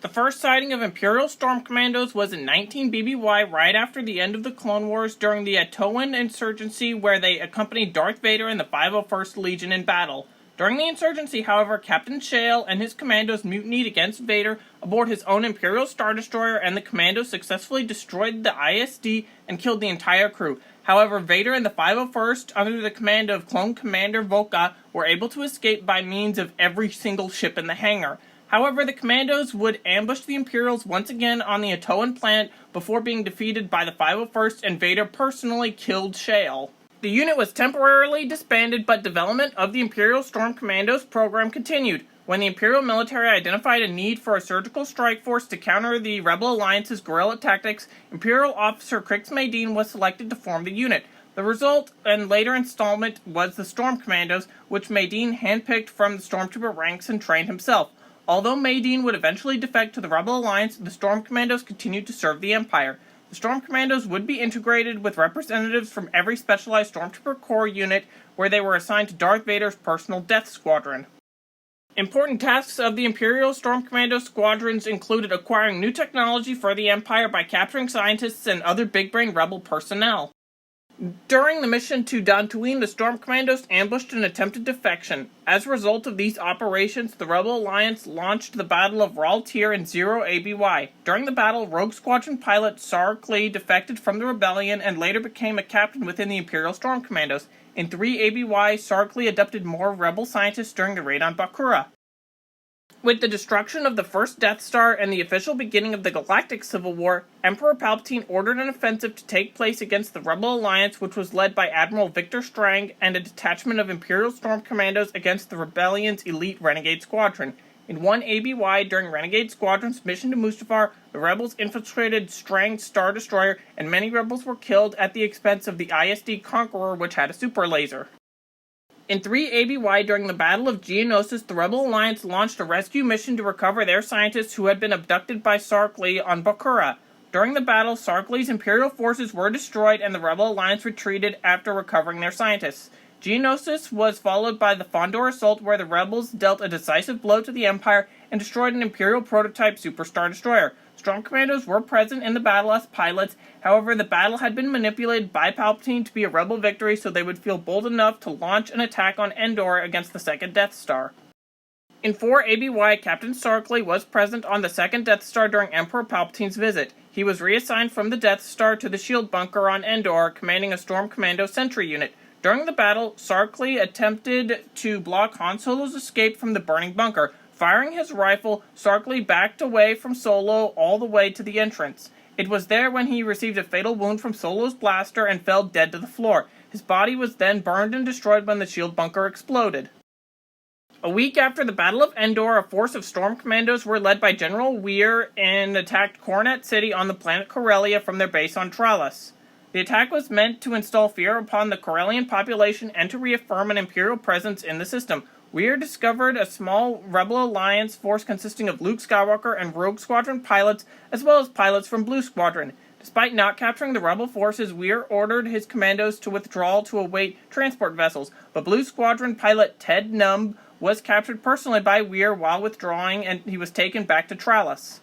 The first sighting of Imperial Storm Commandos was in 19 BBY right after the end of the Clone Wars during the Atoan insurgency, where they accompanied Darth Vader and the 501st Legion in battle. During the insurgency, however, Captain Shale and his commandos mutinied against Vader aboard his own Imperial Star Destroyer, and the commandos successfully destroyed the ISD and killed the entire crew. However, Vader and the 501st, under the command of Clone Commander Volka, were able to escape by means of every single ship in the hangar. However, the commandos would ambush the Imperials once again on the Atoan planet before being defeated by the 501st, and Vader personally killed Shale. The unit was temporarily disbanded, but development of the Imperial Storm Commandos program continued. When the Imperial military identified a need for a surgical strike force to counter the Rebel Alliance's guerrilla tactics, Imperial officer Crix Maydeen was selected to form the unit. The result and later installment was the Storm Commandos, which Maydeen handpicked from the Stormtrooper ranks and trained himself. Although Maydeen would eventually defect to the Rebel Alliance, the Storm Commandos continued to serve the Empire. The Storm Commandos would be integrated with representatives from every specialized Stormtrooper Corps unit, where they were assigned to Darth Vader's personal death squadron. Important tasks of the Imperial Storm Commando squadrons included acquiring new technology for the Empire by capturing scientists and other big-brain Rebel personnel. During the mission to Dantooine, the Storm Commandos ambushed an attempted defection. As a result of these operations, the Rebel Alliance launched the Battle of Ral Tir in 0 ABY. During the battle, Rogue Squadron pilot Sar Klee defected from the rebellion and later became a captain within the Imperial Storm Commandos. In 3 ABY, Sar Klee abducted more Rebel scientists during the raid on Bakura. With the destruction of the first Death Star and the official beginning of the Galactic Civil War, Emperor Palpatine ordered an offensive to take place against the Rebel Alliance, which was led by Admiral Victor Strang and a detachment of Imperial Storm Commandos against the Rebellion's elite Renegade Squadron. In 1 ABY, during Renegade Squadron's mission to Mustafar, the Rebels infiltrated Strang's Star Destroyer, and many Rebels were killed at the expense of the ISD Conqueror, which had a super laser. In 3 ABY, during the Battle of Geonosis, the Rebel Alliance launched a rescue mission to recover their scientists who had been abducted by Sar Klee on Bakura. During the battle, Sar Klee's Imperial forces were destroyed and the Rebel Alliance retreated after recovering their scientists. Geonosis was followed by the Fondor Assault, where the Rebels dealt a decisive blow to the Empire and destroyed an Imperial prototype Super Star Destroyer. Storm Commandos were present in the battle as pilots. However, the battle had been manipulated by Palpatine to be a Rebel victory, so they would feel bold enough to launch an attack on Endor against the second Death Star. In 4 ABY, Captain Sar Klee was present on the second Death Star during Emperor Palpatine's visit. He was reassigned from the Death Star to the shield bunker on Endor, commanding a Storm Commando sentry unit. During the battle, Sar Klee attempted to block Han Solo's escape from the burning bunker. Firing his rifle, Sar Klee backed away from Solo all the way to the entrance. It was there when he received a fatal wound from Solo's blaster and fell dead to the floor. His body was then burned and destroyed when the shield bunker exploded. A week after the Battle of Endor, a force of Storm Commandos were led by General Weir and attacked Coronet City on the planet Corellia from their base on Trallas. The attack was meant to install fear upon the Corellian population and to reaffirm an Imperial presence in the system. Weir discovered a small Rebel Alliance force consisting of Luke Skywalker and Rogue Squadron pilots, as well as pilots from Blue Squadron. Despite not capturing the Rebel forces, Weir ordered his commandos to withdraw to await transport vessels, but Blue Squadron pilot Ted Numb was captured personally by Weir while withdrawing, and he was taken back to Trallas.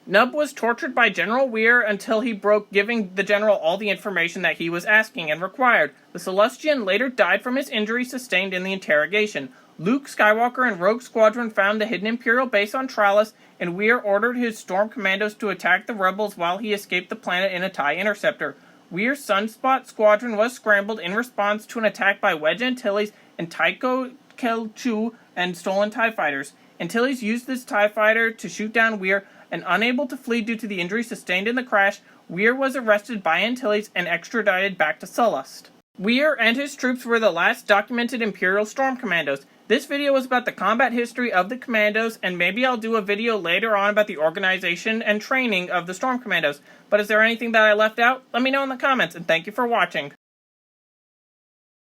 Nub was tortured by General Weir until he broke, giving the general all the information that he was asking and required. The Celestian later died from his injuries sustained in the interrogation. Luke Skywalker and Rogue Squadron found the hidden Imperial base on Trallas, and Weir ordered his Storm Commandos to attack the Rebels while he escaped the planet in a TIE Interceptor. Weir's Sunspot Squadron was scrambled in response to an attack by Wedge Antilles and Tycho Kelchu and stolen TIE fighters. Antilles used this TIE fighter to shoot down Weir, and unable to flee due to the injuries sustained in the crash, Weir was arrested by Antilles and extradited back to Sullust. Weir and his troops were the last documented Imperial Storm Commandos. This video was about the combat history of the Commandos, and maybe I'll do a video later on about the organization and training of the Storm Commandos. But is there anything that I left out? Let me know in the comments, and thank you for watching.